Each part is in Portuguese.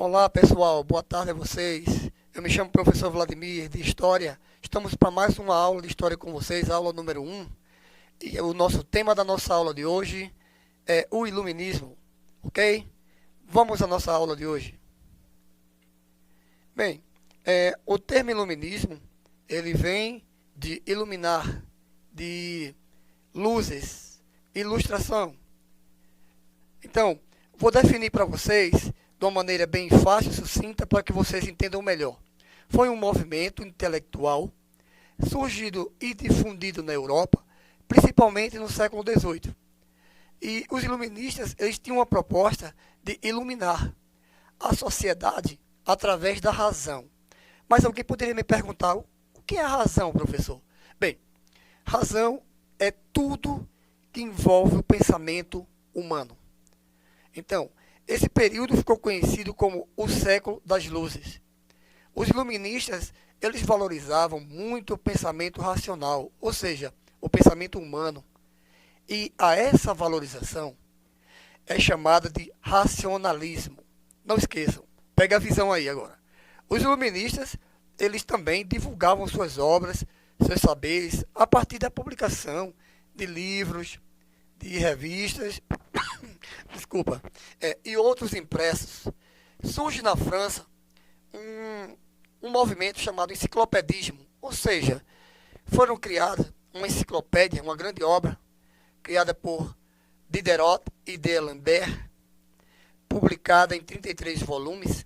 Olá pessoal, boa tarde a vocês. Eu me chamo professor Vladimir de História. Estamos para mais uma aula de História com vocês, aula número 1. E o nosso tema da nossa aula de hoje é o Iluminismo, ok? Vamos à nossa aula de hoje. Bem, o termo Iluminismo, ele vem de iluminar, de luzes, ilustração. Então, vou definir para vocês de uma maneira bem fácil e sucinta para que vocês entendam melhor. Foi um movimento intelectual surgido e difundido na Europa, principalmente no século XVIII. E os iluministas, eles tinham uma proposta de iluminar a sociedade através da razão. Mas alguém poderia me perguntar, o que é a razão, professor? Bem, razão é tudo que envolve o pensamento humano. Então, esse período ficou conhecido como o século das luzes. Os iluministas, eles valorizavam muito o pensamento racional, ou seja, o pensamento humano. E a essa valorização é chamada de racionalismo. Não esqueçam, pega a visão aí agora. Os iluministas, eles também divulgavam suas obras, seus saberes, a partir da publicação de livros, de revistas, desculpa, e outros impressos. Surge na França um movimento chamado enciclopedismo, ou seja, foram criadas uma enciclopédia, uma grande obra, criada por Diderot e D'Alembert, publicada em 33 volumes,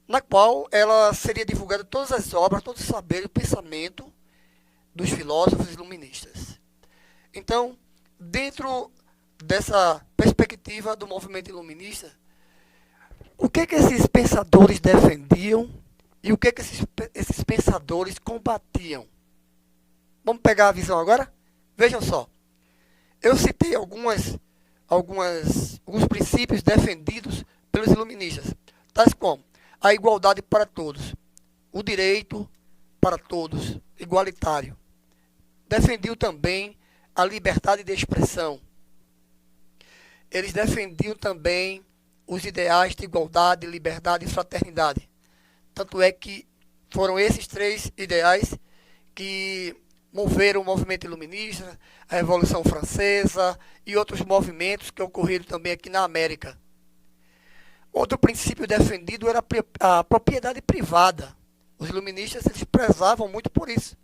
na qual ela seria divulgada todas as obras, todo o saber e o pensamento dos filósofos iluministas. Então, dentro dessa perspectiva do movimento iluminista, o que esses pensadores defendiam e o que esses pensadores combatiam? Vamos pegar a visão agora? Vejam só. Eu citei alguns princípios defendidos pelos iluministas, tais como a igualdade para todos, o direito para todos, igualitário. Defendiam também a liberdade de expressão. Eles defendiam também os ideais de igualdade, liberdade e fraternidade. Tanto é que foram esses três ideais que moveram o movimento iluminista, a Revolução Francesa e outros movimentos que ocorreram também aqui na América. Outro princípio defendido era a propriedade privada. Os iluministas, eles prezavam muito por isso.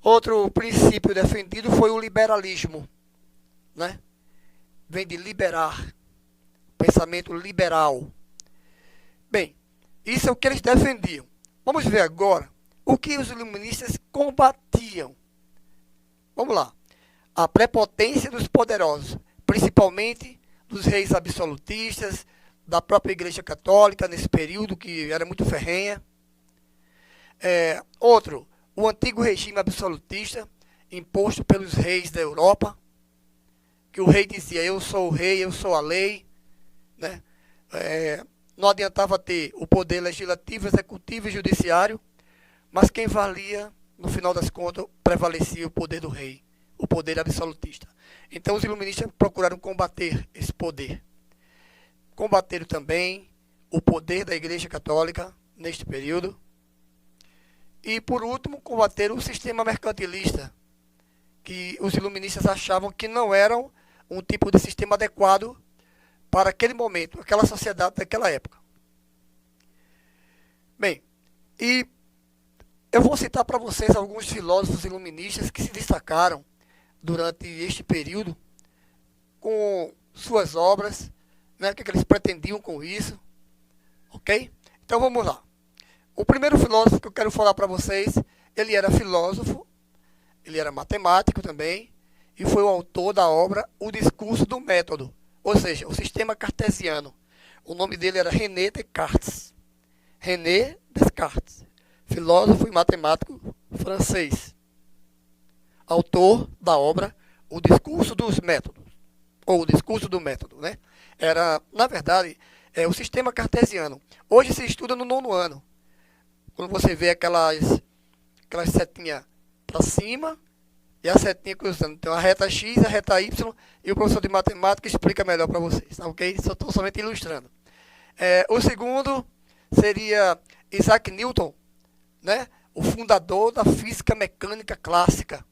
Outro princípio defendido foi o liberalismo, né? Vem de liberar, pensamento liberal. Bem, isso é o que eles defendiam. Vamos ver agora o que os iluministas combatiam. Vamos lá. A prepotência dos poderosos, principalmente dos reis absolutistas, da própria Igreja Católica, nesse período que era muito ferrenha. Outro, o antigo regime absolutista, imposto pelos reis da Europa, que o rei dizia, eu sou o rei, eu sou a lei, né? Não adiantava ter o poder legislativo, executivo e judiciário, mas quem valia, no final das contas, prevalecia o poder do rei, o poder absolutista. Então os iluministas procuraram combater esse poder. Combateram também o poder da Igreja Católica neste período. E, por último, combateram o sistema mercantilista, que os iluministas achavam que não eram um tipo de sistema adequado para aquele momento, aquela sociedade daquela época. Bem, e eu vou citar para vocês alguns filósofos iluministas que se destacaram durante este período com suas obras, né, o que eles pretendiam com isso, ok? Então vamos lá. O primeiro filósofo que eu quero falar para vocês, ele era filósofo, ele era matemático também, e foi o autor da obra O Discurso do Método, ou seja, o sistema cartesiano. O nome dele era René Descartes. René Descartes, filósofo e matemático francês. Autor da obra O Discurso dos Métodos, ou O Discurso do Método, né? Era, na verdade, o sistema cartesiano. Hoje se estuda no 9º ano. Quando você vê aquelas setinhas para cima e a setinha cruzando. Então a reta X, a reta Y, e o professor de matemática explica melhor para vocês, tá ok? Só estou somente ilustrando. O segundo seria Isaac Newton, né? O fundador da física mecânica clássica.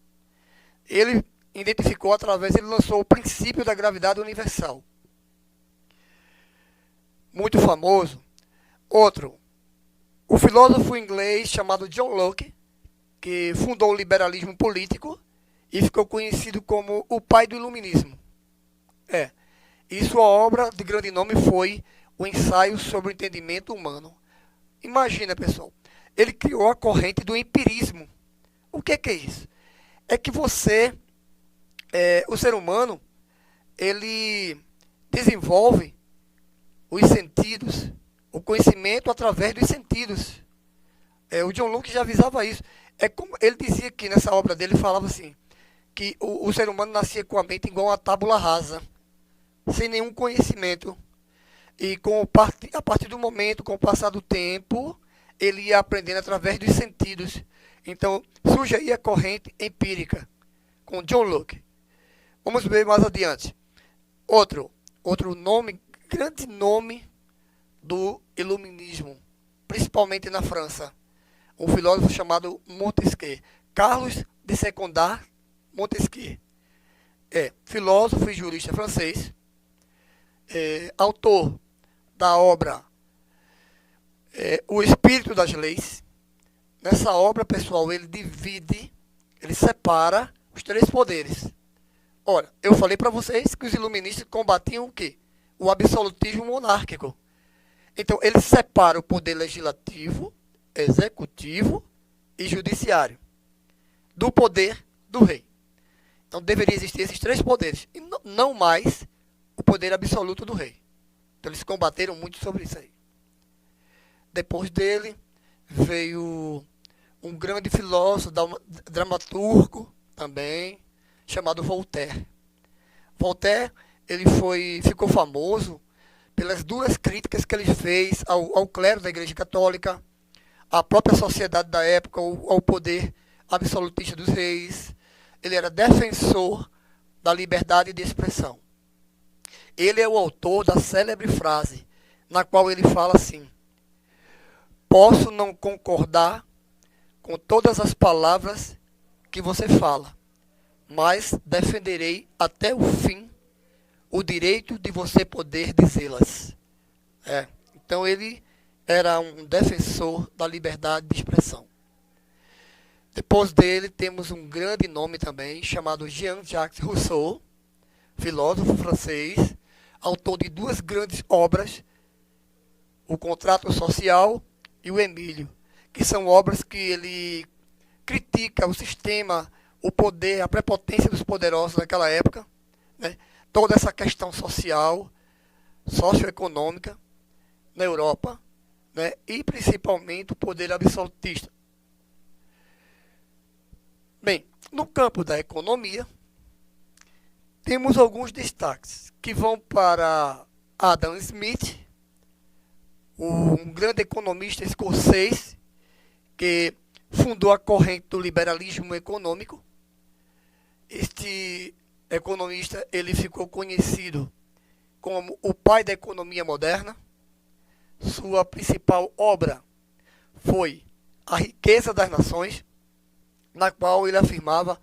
Ele identificou ele lançou o princípio da gravidade universal. Muito famoso. Outro, o filósofo inglês chamado John Locke, que fundou o liberalismo político e ficou conhecido como o pai do iluminismo. E sua obra de grande nome foi o Ensaio sobre o Entendimento Humano. Imagina, pessoal, ele criou a corrente do empirismo. O que é isso? É que o ser humano, ele desenvolve os sentidos, o conhecimento através dos sentidos. O John Locke já avisava isso. Como ele dizia que nessa obra dele, falava assim, que o ser humano nascia com a mente igual uma tábula rasa, sem nenhum conhecimento. E a partir do momento, com o passar do tempo, ele ia aprendendo através dos sentidos. Então, surge aí a corrente empírica, com John Locke. Vamos ver mais adiante. Outro nome, grande nome do iluminismo, principalmente na França. Um filósofo chamado Montesquieu. Carlos de Secondar Montesquieu. Filósofo e jurista francês. Autor da obra O Espírito das Leis. Nessa obra, pessoal, ele separa os três poderes. Olha, eu falei para vocês que os iluministas combatiam o quê? O absolutismo monárquico. Então, ele separa o poder legislativo, executivo e judiciário do poder do rei. Então, deveria existir esses três poderes, e não mais o poder absoluto do rei. Então, eles combateram muito sobre isso aí. Depois dele, veio um grande filósofo, dramaturgo também, chamado Voltaire. Voltaire, ele ficou famoso pelas duras críticas que ele fez ao clero da Igreja Católica, à própria sociedade da época, ao poder absolutista dos reis. Ele era defensor da liberdade de expressão. Ele é o autor da célebre frase, na qual ele fala assim: posso não concordar com todas as palavras que você fala, mas defenderei até o fim o direito de você poder dizê-las. Então ele era um defensor da liberdade de expressão. Depois dele temos um grande nome também, chamado Jean-Jacques Rousseau, filósofo francês, autor de duas grandes obras, O Contrato Social e O Emílio, que são obras que ele critica o sistema, o poder, a prepotência dos poderosos naquela época, né? Toda essa questão social, socioeconômica na Europa, né? E principalmente o poder absolutista. Bem, no campo da economia, temos alguns destaques que vão para Adam Smith, um grande economista escocês que fundou a corrente do liberalismo econômico. Este economista, ele ficou conhecido como o pai da economia moderna. Sua principal obra foi A Riqueza das Nações, na qual ele afirmava,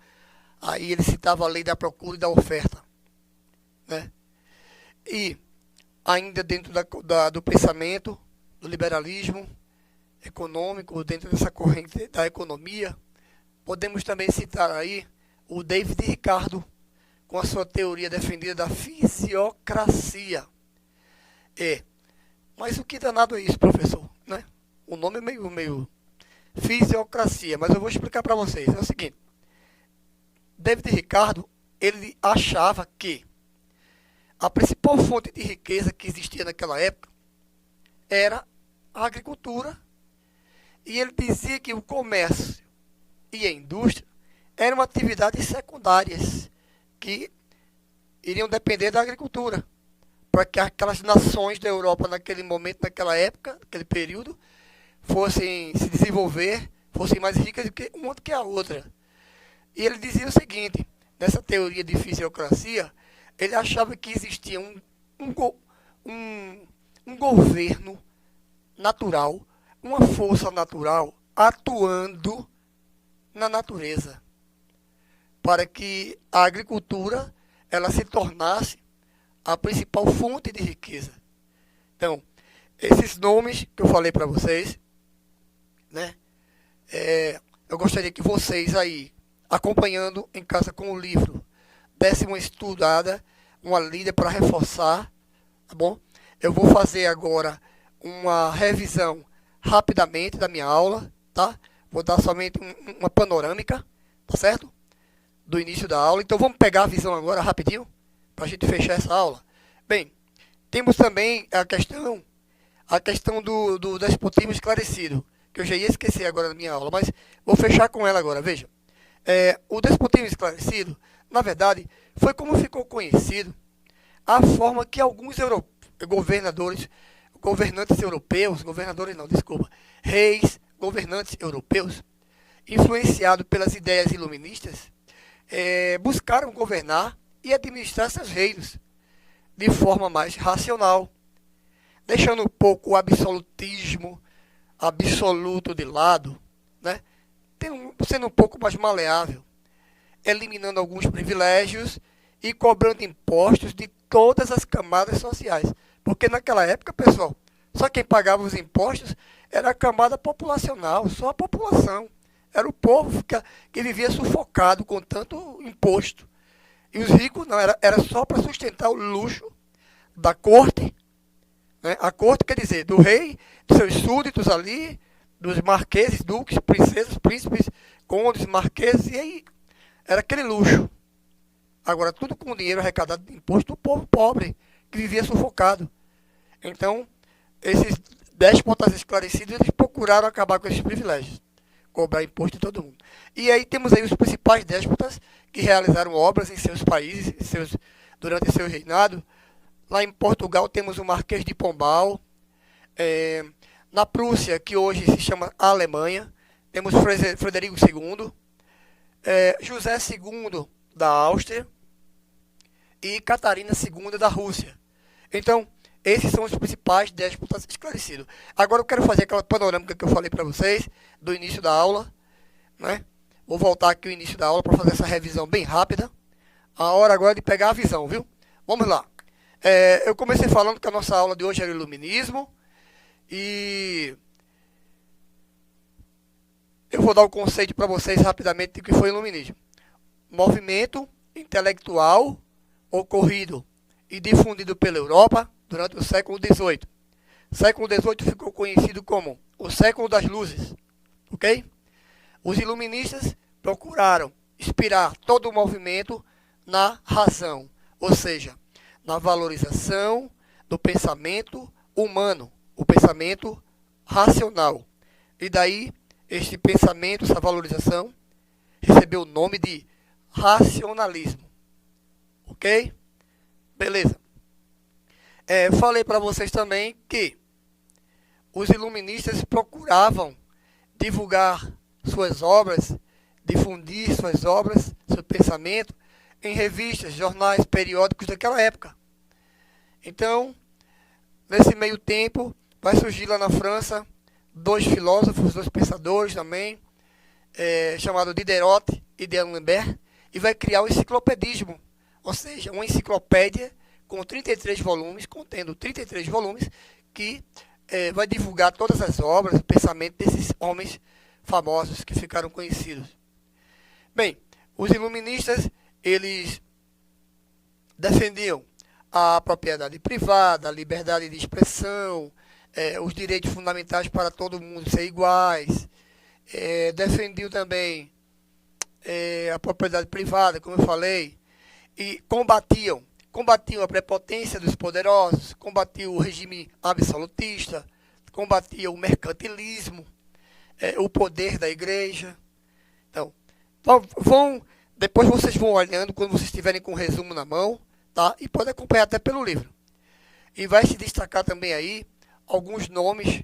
aí ele citava a lei da procura e da oferta, né? E ainda dentro do pensamento do liberalismo econômico, dentro dessa corrente da economia, podemos também citar aí o David Ricardo, com a sua teoria defendida da fisiocracia. Mas o que danado é isso, professor? Né? O nome é meio fisiocracia, mas eu vou explicar para vocês. É o seguinte: David Ricardo, ele achava que a principal fonte de riqueza que existia naquela época era a agricultura, e ele dizia que o comércio e a indústria eram atividades secundárias que iriam depender da agricultura, para que aquelas nações da Europa naquele momento, naquela época, naquele período, fossem se desenvolver, fossem mais ricas do que uma do que a outra. E ele dizia o seguinte, nessa teoria de fisiocracia, ele achava que existia um governo natural, uma força natural atuando na natureza, para que a agricultura ela se tornasse a principal fonte de riqueza. Então, esses nomes que eu falei para vocês, né? Eu gostaria que vocês aí, acompanhando em casa com o livro, dessem uma estudada, uma lida para reforçar, tá bom? Eu vou fazer agora uma revisão rapidamente da minha aula, tá? Vou dar somente uma panorâmica, tá certo? Do início da aula. Então vamos pegar a visão agora rapidinho, para a gente fechar essa aula. Bem, temos também a questão do despotismo esclarecido, que eu já ia esquecer agora na minha aula, mas vou fechar com ela agora. Veja, o despotismo esclarecido, na verdade, foi como ficou conhecido a forma que alguns reis, governantes europeus, influenciados pelas ideias iluministas, buscaram governar e administrar seus reinos de forma mais racional, deixando um pouco o absolutismo absoluto de lado, né? Sendo um pouco mais maleável, eliminando alguns privilégios e cobrando impostos de todas as camadas sociais. Porque naquela época, pessoal, só quem pagava os impostos era a camada populacional, só a população. Era o povo que vivia sufocado com tanto imposto. E os ricos não, era só para sustentar o luxo da corte, né? A corte quer dizer do rei, dos seus súditos ali, dos marqueses, duques, princesas, príncipes, condes, marqueses, e aí era aquele luxo. Agora, tudo com dinheiro arrecadado de imposto do povo pobre, que vivia sufocado. Então, esses déspotas esclarecidos, eles procuraram acabar com esses privilégios, cobrar imposto de todo mundo. E aí temos aí os principais déspotas que realizaram obras em seus países, durante seu reinado. Lá em Portugal temos o Marquês de Pombal. Na Prússia, que hoje se chama Alemanha, temos Frederico II, José II da Áustria e Catarina II da Rússia. Então, esses são os principais déspotas esclarecidos. Agora eu quero fazer aquela panorâmica que eu falei para vocês do início da aula, né? Vou voltar aqui ao início da aula para fazer essa revisão bem rápida. A hora agora é de pegar a visão, viu? Vamos lá. Eu comecei falando que a nossa aula de hoje era iluminismo e eu vou dar o conceito para vocês rapidamente do que foi o iluminismo. Movimento intelectual ocorrido e difundido pela Europa durante o século XVIII. O século XVIII ficou conhecido como o século das luzes, ok? Os iluministas procuraram inspirar todo o movimento na razão, ou seja, na valorização do pensamento humano, o pensamento racional. E daí, este pensamento, essa valorização, recebeu o nome de racionalismo. Ok? Beleza. Falei para vocês também que os iluministas procuravam divulgar suas obras, difundir suas obras, seu pensamento, em revistas, jornais, periódicos daquela época. Então, nesse meio tempo, vai surgir lá na França dois filósofos, dois pensadores também, chamados Diderot e D'Alembert, e vai criar o enciclopedismo, ou seja, uma enciclopédia com 33 volumes, contendo 33 volumes, que vai divulgar todas as obras, o pensamento desses homens famosos que ficaram conhecidos. Bem, os iluministas, eles defendiam a propriedade privada, a liberdade de expressão, os direitos fundamentais para todo mundo ser iguais, defendiam também a propriedade privada, como eu falei, e combatiam a prepotência dos poderosos, combatiam o regime absolutista, combatiam o mercantilismo, o poder da igreja. Então, depois vocês vão olhando, quando vocês estiverem com o resumo na mão, tá? E pode acompanhar até pelo livro. E vai se destacar também aí alguns nomes,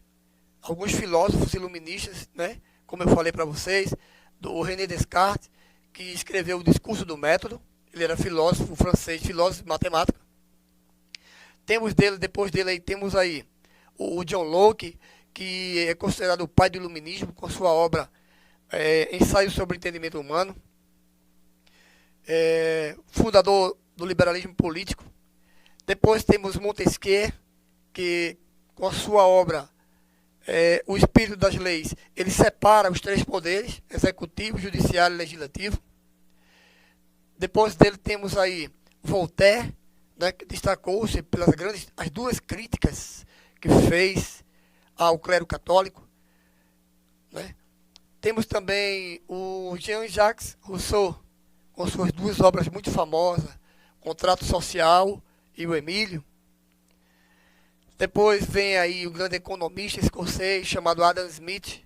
alguns filósofos iluministas, né? Como eu falei para vocês, do René Descartes, que escreveu o Discurso do Método. Ele era filósofo francês, filósofo de matemática. Depois dele aí, temos aí o John Locke, que é considerado o pai do iluminismo, com sua obra Ensaio sobre o Entendimento Humano, fundador do liberalismo político. Depois temos Montesquieu, que com a sua obra O Espírito das Leis, ele separa os três poderes, executivo, judiciário e legislativo. Depois dele temos aí Voltaire, né, que destacou-se pelas as duas críticas que fez ao clero católico, né? Temos também o Jean-Jacques Rousseau, com suas duas obras muito famosas, Contrato Social e o Emílio. Depois vem aí o grande economista escocês chamado Adam Smith,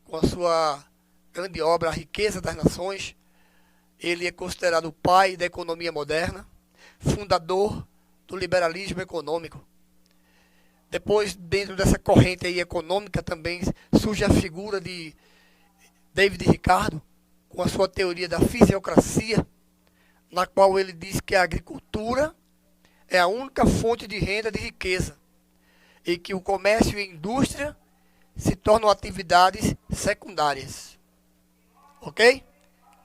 com a sua grande obra A Riqueza das Nações. Ele é considerado o pai da economia moderna, fundador do liberalismo econômico. Depois, dentro dessa corrente aí econômica, também surge a figura de David Ricardo, com a sua teoria da fisiocracia, na qual ele diz que a agricultura é a única fonte de renda e de riqueza, e que o comércio e a indústria se tornam atividades secundárias. Ok?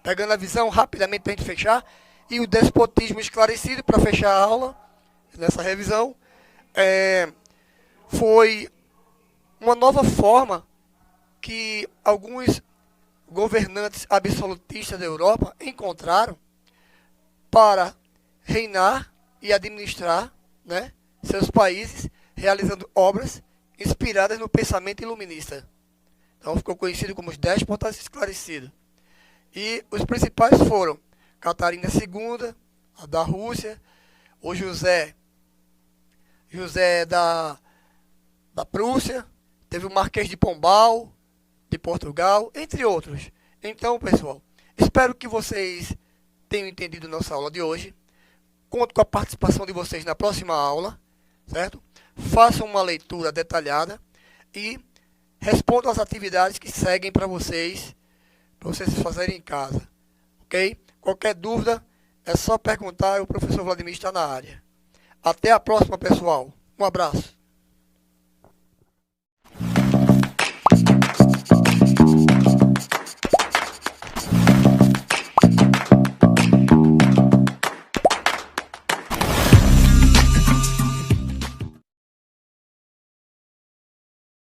Pegando a visão rapidamente para a gente fechar, e o despotismo esclarecido, para fechar a aula, nessa revisão, foi uma nova forma que alguns governantes absolutistas da Europa encontraram para reinar e administrar, né, seus países, realizando obras inspiradas no pensamento iluminista. Então ficou conhecido como os déspotas esclarecidos. E os principais foram Catarina II, a da Rússia, o José da Prússia, teve o Marquês de Pombal, de Portugal, entre outros. Então, pessoal, espero que vocês tenham entendido nossa aula de hoje. Conto com a participação de vocês na próxima aula, certo? Façam uma leitura detalhada e respondam as atividades que seguem para vocês fazerem em casa, ok? Qualquer dúvida é só perguntar e o professor Vladimir está na área. Até a próxima, pessoal. Um abraço.